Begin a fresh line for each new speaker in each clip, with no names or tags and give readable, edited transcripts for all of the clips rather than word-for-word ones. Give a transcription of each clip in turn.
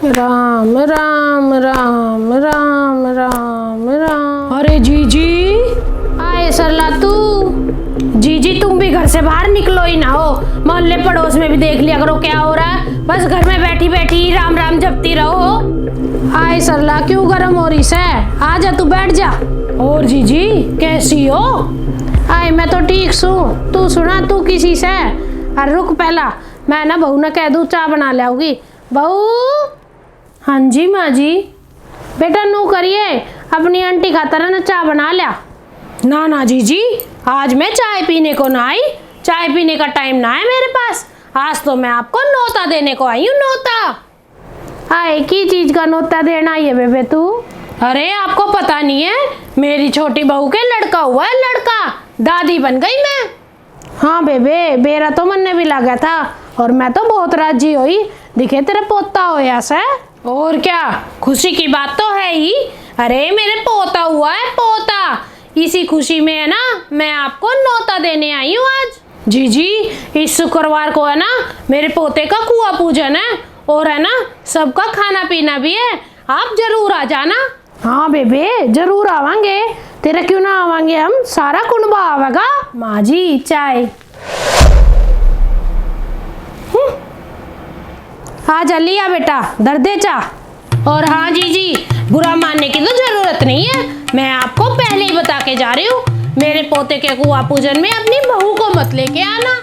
राम राम राम राम राम राम।
अरे जीजी,
आए सरला तू।
जीजी तुम भी घर से बाहर निकलो ही ना हो। मोहल्ले पड़ोस में भी देख लिया करो क्या हो रहा है। बस घर में बैठी बैठी राम राम जपती रहो।
आए सरला क्यों गरम हो रही से? आ जा तू बैठ जा।
और जीजी कैसी हो?
आए मैं तो ठीक हूँ, तू सुना तू किसी से? अरे रुक पहला, मैं ना बहू ने कह दूँ चाय बना लाऊंगी। बहू।
हाँ जी माँ जी।
बेटा नू करिए, अपनी आंटी खातर ना चाय बना लिया।
ना ना जीजी, आज मैं चाय पीने को ना आई। चाय पीने का टाइम ना है मेरे पास। आज तो मैं आपको नोता देने को आई हूँ, नोता।
आए की चीज का नोता देना आई है बेबे तू?
अरे आपको पता नहीं है, मेरी छोटी बहू के लड़का हुआ है, लड़का। दादी बन गई मैं।
हाँ बेबे, बेरा तो मन ने भी लगा था और मैं तो बहुत राजी हुई। दिखे तेरे पोता हो ऐसा है।
और क्या, खुशी की बात तो है ही। अरे मेरे पोता हुआ है, पोता। इसी खुशी में है ना मैं आपको नौता देने आई हूँ आज। जीजी इस शुक्रवार को है ना मेरे पोते का कुआं पूजन है और है ना सबका खाना पीना भी है। आप जरूर आ जाना।
हाँ बेबे जरूर आवांगे, तेरा क्यों ना आवांगे, हम सारा कुंबा आवेगा।
माँ जी चाय।
आ जा लिया बेटा, दर्दे चा।
और हाँ जीजी, बुरा मानने की तो जरूरत नहीं है। मैं आपको पहले ही बता के जा रही हूँ, मेरे पोते के कुआं पूजन में अपनी बहू को मत लेके आना।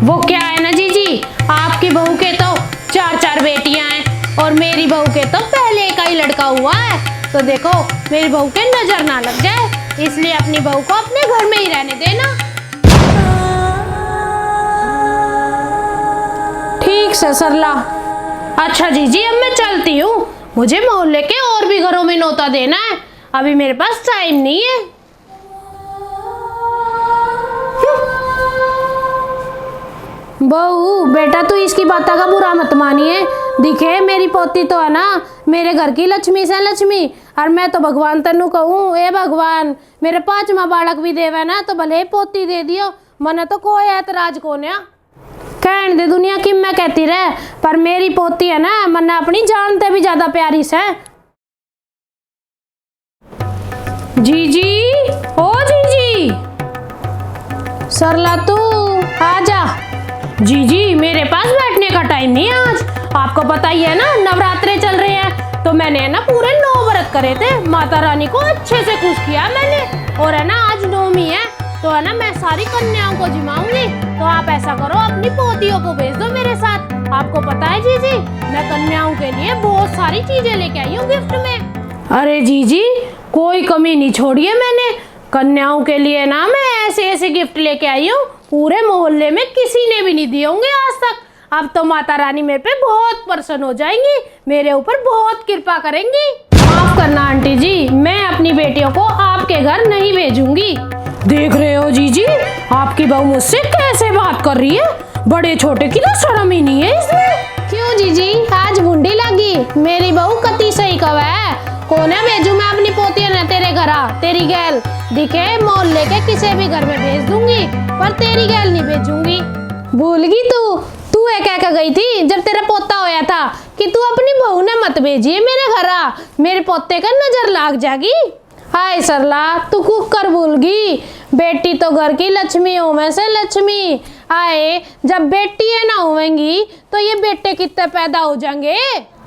वो क्या है ना जीजी, आपकी बहू के तो 4 बेटियां हैं और मेरी बहू के तो पहले का ही लड़का हुआ है। तो देखो मेरी बहू के नजर ना लग जाए, इसलिए अपनी बहू को अपने घर में ही रहने देना।
ठीक से सरला।
अच्छा जीजी अब मैं चलती हूँ, मुझे मोहल्ले के और भी घरों में नौता देना है। अभी मेरे पास टाइम नहीं है।
बहू बेटा तू इसकी बातों का बुरा मत मानिए। दिखे मेरी पोती तो है ना मेरे घर की लक्ष्मी से लक्ष्मी। और मैं तो भगवान तनु कहूँ, ए भगवान मेरे 5वां बालक भी देवे ना तो भले पोती दे दियो, मने तो कोई ऐतराज को ना। कहने दे दुनिया की मैं कहती रहे, पर मेरी पोती है ना मन्ना अपनी जान से भी ज्यादा प्यारी से।
जीजी, ओ जीजी।
सरला तू आ जा।
जीजी मेरे पास बैठने का टाइम नहीं है आज। आपको पता ही है ना नवरात्रे चल रहे हैं, तो मैंने है ना पूरे 9 व्रत करे थे। माता रानी को अच्छे से खुश किया मैंने। और है ना आज नवमी है, तो है ना मैं सारी कन्याओं को जिमाऊंगी। तो आप ऐसा करो, अपनी पोतियों को भेज दो मेरे साथ। आपको पता है जीजी, मैं कन्याओं के लिए बहुत सारी चीजें लेके आई हूँ गिफ्ट में।
अरे जीजी कोई कमी नहीं छोड़ी है मैंने। कन्याओं के लिए ना मैं ऐसे ऐसे गिफ्ट लेके आई हूँ, पूरे मोहल्ले में किसी ने भी नहीं दिए होंगे आज तक। अब तो माता रानी मेरे पे बहुत प्रसन्न हो जाएंगी, मेरे ऊपर बहुत कृपा करेंगी। माफ करना आंटी जी, मैं अपनी बेटियों को आपके घर नहीं भेजूंगी।
देख रहे हो जीजी, आपकी बहू मुझसे कैसे बात कर रही है। बड़े छोटे की तो शर्म ही नहीं है इसमें।
क्यों जीजी आज बूंदी लगी? मेरी बहू कति सही कवा है। कोने भेजू मैं अपनी पोतियां न तेरे घर आ, तेरी गैल दिखे मोहल्ले के किसी भी घर में भेज दूंगी, पर तेरी गैल नहीं भेजूंगी। भूल गई तू ये कह गई थी जब तेरा पोता होया था कि तू अपनी बहू ने मत भेजिए मेरे घर आ, मेरे पोते का नजर लाग जाएगी। हाय सरला तू कुकर भूल गई, बेटी तो घर की लक्ष्मी होवे से लक्ष्मी। आए जब बेटी है ना होवेंगी तो ये बेटे कितने पैदा हो जाएंगे।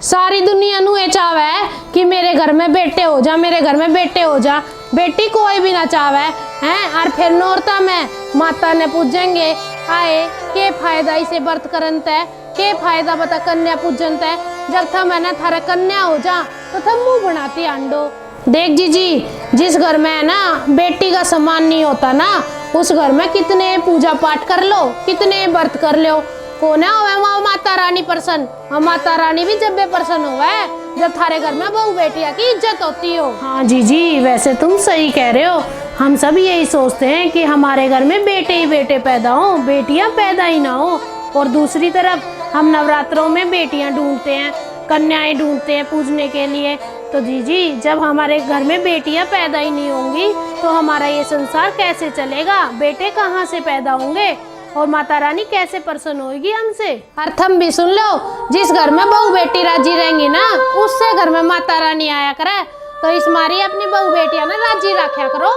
सारी दुनिया नु ये चावे कि मेरे घर में बेटे हो जा, मेरे घर में बेटे हो जा। बेटी कोई भी ना चावे हैं। और फिर नौरता में माता ने पूजेंगे। आए के फायदा इसे व्रत करन तय, के फायदा बता कन्या पूजन तय। जब था मैंने थारे कन्या हो जा तो था मुंह बनाती अंडो। देख जीजी, जिस घर में है ना बेटी का सम्मान नहीं होता ना, उस घर में कितने पूजा पाठ कर लो, कितने व्रत कर लो, को ना होवे वहाँ माता रानी प्रसन्न। और माता रानी भी जब भी प्रसन्न होवे जब थारे घर में बहू बेटिया की इज्जत होती हो।
हाँ जीजी वैसे तुम सही कह रहे हो। हम सब यही सोचते हैं कि हमारे घर में बेटे ही बेटे पैदा हो, बेटियां पैदा ही ना हो। और दूसरी तरफ हम नवरात्रों में बेटियां ढूंढते हैं, कन्याएं ढूंढते हैं पूजने के लिए। तो जीजी जब हमारे घर में बेटियां पैदा ही नहीं होंगी तो हमारा ये संसार कैसे चलेगा? बेटे कहाँ से पैदा होंगे और माता रानी कैसे प्रसन्न होगी हमसे?
और तुम भी सुन लो, जिस घर में बहू बेटी राजी रहेंगी ना उससे घर में माता रानी आया करे। तो इस मारी अपनी बहू बेटियां ना राजी रखा करो।